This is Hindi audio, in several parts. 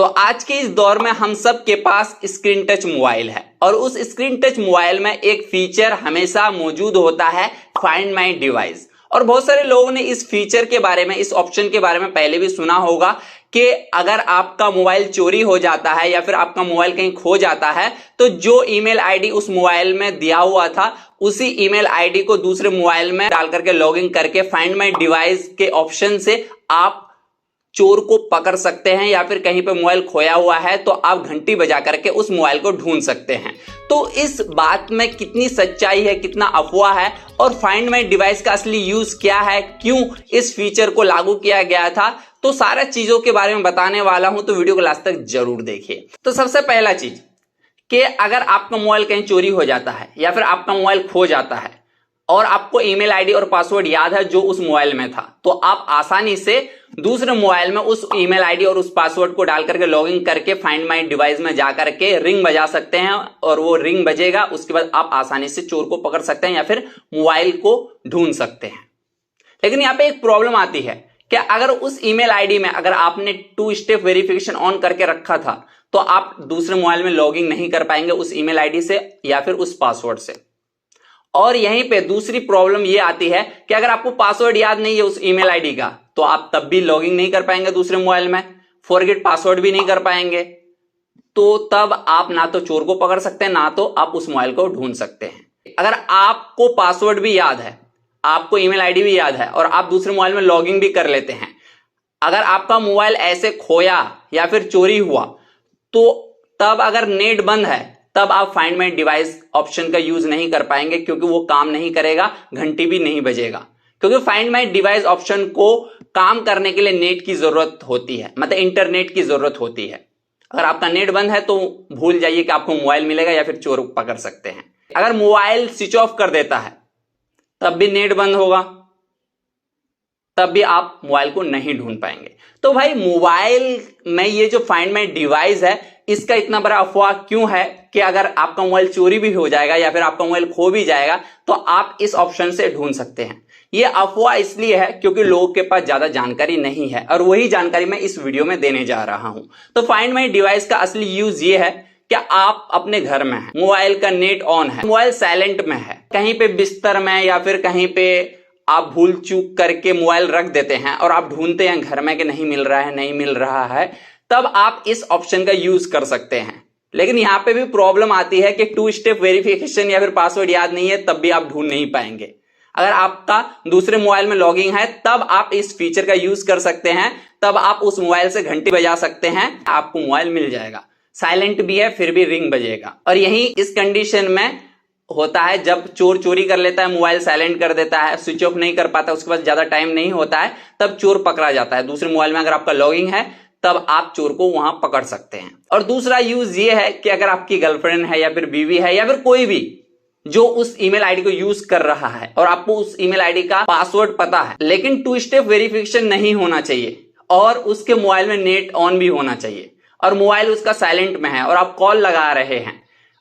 तो आज के इस दौर में हम सब के पास स्क्रीन टच मोबाइल है और उस स्क्रीन टच मोबाइल में एक फीचर हमेशा मौजूद होता है, फाइंड माई डिवाइस। और बहुत सारे लोगों ने इस फीचर के बारे में, इस ऑप्शन के बारे में पहले भी सुना होगा कि अगर आपका मोबाइल चोरी हो जाता है या फिर आपका मोबाइल कहीं खो जाता है तो जो ईमेल आईडी उस मोबाइल में दिया हुआ था उसी ईमेल आईडी को दूसरे मोबाइल में डाल करके लॉगिन करके फाइंड माई डिवाइस के ऑप्शन से आप चोर को पकड़ सकते हैं, या फिर कहीं पे मोबाइल खोया हुआ है तो आप घंटी बजा करके उस मोबाइल को ढूंढ सकते हैं। तो इस बात में कितनी सच्चाई है, कितना अफवाह है और फाइंड माई डिवाइस का असली यूज क्या है, क्यों इस फीचर को लागू किया गया था, तो सारा चीजों के बारे में बताने वाला हूं, तो वीडियो को लास्ट तक जरूर देखिए। तो सबसे पहला चीज कि अगर आपका मोबाइल कहीं चोरी हो जाता है या फिर आपका मोबाइल खो जाता है और आपको ईमेल आईडी और पासवर्ड याद है जो उस मोबाइल में था, तो आप आसानी से दूसरे मोबाइल में उस ईमेल आईडी और उस पासवर्ड को डाल करके लॉगिन करके फाइंड माई डिवाइस में जाकर के रिंग बजा सकते हैं और वो रिंग बजेगा। उसके बाद आप आसानी से चोर को पकड़ सकते हैं या फिर मोबाइल को ढूंढ सकते हैं। लेकिन यहाँ पे एक प्रॉब्लम आती है कि अगर उस ईमेल आईडी में अगर आपने 2 स्टेप वेरिफिकेशन ऑन करके रखा था तो आप दूसरे मोबाइल में लॉगिन नहीं कर पाएंगे उस ईमेल आईडी से या फिर उस पासवर्ड से। और यहीं पे दूसरी प्रॉब्लम ये आती है कि अगर आपको पासवर्ड याद नहीं है उस ईमेल आईडी का तो आप तब भी लॉगिन नहीं कर पाएंगे दूसरे मोबाइल में, फॉरगेट पासवर्ड भी नहीं कर पाएंगे। तो तब आप ना तो चोर को पकड़ सकते हैं ना तो आप उस मोबाइल को ढूंढ सकते हैं। अगर आपको पासवर्ड भी याद है, आपको ईमेल आईडी भी याद है और आप दूसरे मोबाइल में लॉगिन भी कर लेते हैं, अगर आपका मोबाइल ऐसे खोया या फिर चोरी हुआ तो तब अगर नेट बंद है तब आप फाइंड माई डिवाइस ऑप्शन का यूज नहीं कर पाएंगे क्योंकि वो काम नहीं करेगा, घंटी भी नहीं बजेगा। क्योंकि फाइंड माई डिवाइस ऑप्शन को काम करने के लिए नेट की जरूरत होती है, मतलब इंटरनेट की जरूरत होती है। अगर आपका नेट बंद है तो भूल जाइए कि आपको मोबाइल मिलेगा या फिर चोर पकड़ सकते हैं। अगर मोबाइल स्विच ऑफ कर देता है तब भी नेट बंद होगा, तब भी आप मोबाइल को नहीं ढूंढ पाएंगे। तो भाई मोबाइल में ये जो फाइंड माई डिवाइस है इसका इतना बड़ा अफवाह क्यों है कि अगर आपका मोबाइल चोरी भी हो जाएगा या फिर आपका मोबाइल खो भी जाएगा तो आप इस ऑप्शन से ढूंढ सकते हैं। ये अफवाह इसलिए है क्योंकि लोगों के पास ज्यादा जानकारी नहीं है और वही जानकारी मैं इस वीडियो में देने जा रहा हूं। तो फाइंड माई डिवाइस का असली यूज ये है कि आप अपने घर में हैं, मोबाइल का नेट ऑन है, मोबाइल साइलेंट में है, कहीं पे बिस्तर में या फिर कहीं पे आप भूल चूक करके मोबाइल रख देते हैं और आप ढूंढते हैं घर में कि नहीं मिल रहा है, नहीं मिल रहा है, तब आप इस ऑप्शन का यूज कर सकते हैं। लेकिन यहां पे भी प्रॉब्लम आती है कि 2 स्टेप वेरिफिकेशन या फिर पासवर्ड याद नहीं है तब भी आप ढूंढ नहीं पाएंगे। अगर आपका दूसरे मोबाइल में लॉगिन है तब आप इस फीचर का यूज कर सकते हैं, तब आप उस मोबाइल से घंटी बजा सकते हैं, आपको मोबाइल मिल जाएगा, साइलेंट भी है फिर भी रिंग बजेगा। और यही इस कंडीशन में होता है जब चोर चोरी कर लेता है, मोबाइल साइलेंट कर देता है, स्विच ऑफ नहीं कर पाता, उसके पास ज्यादा टाइम नहीं होता है, तब चोर पकड़ा जाता है। दूसरे मोबाइल में अगर आपका लॉगिन है तब आप चोर को वहां पकड़ सकते हैं। और दूसरा यूज ये है कि अगर आपकी गर्लफ्रेंड है या फिर बीवी है या फिर कोई भी जो उस ईमेल आईडी को यूज कर रहा है और आपको उस ईमेल आईडी का पासवर्ड पता है लेकिन 2 स्टेप वेरिफिकेशन नहीं होना चाहिए और उसके मोबाइल में नेट ऑन भी होना चाहिए और मोबाइल उसका साइलेंट में है और आप कॉल लगा रहे हैं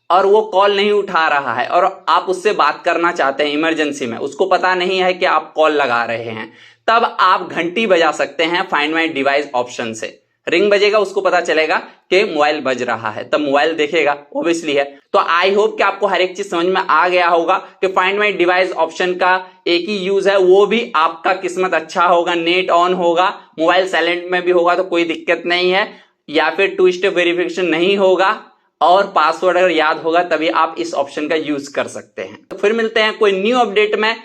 और वो कॉल नहीं उठा रहा है और आप उससे बात करना चाहते हैं इमरजेंसी में, उसको पता नहीं है कि आप कॉल लगा रहे हैं, तब आप घंटी बजा सकते हैं फाइंड माई डिवाइस ऑप्शन से। रिंग बजेगा, उसको पता चलेगा कि मोबाइल बज रहा है, तब मोबाइल देखेगा, ऑब्वियसली है। तो आई होप कि आपको हर एक चीज समझ में आ गया होगा कि फाइंड माई डिवाइस ऑप्शन का एक ही यूज है, वो भी आपका किस्मत अच्छा होगा, नेट ऑन होगा, मोबाइल साइलेंट में भी होगा तो कोई दिक्कत नहीं है, या फिर 2 स्टेप वेरिफिकेशन नहीं होगा और पासवर्ड अगर याद होगा तभी आप इस ऑप्शन का यूज कर सकते हैं। तो फिर मिलते हैं कोई न्यू अपडेट में,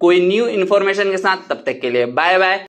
कोई न्यू इंफॉर्मेशन के साथ, तब तक के लिए बाय बाय।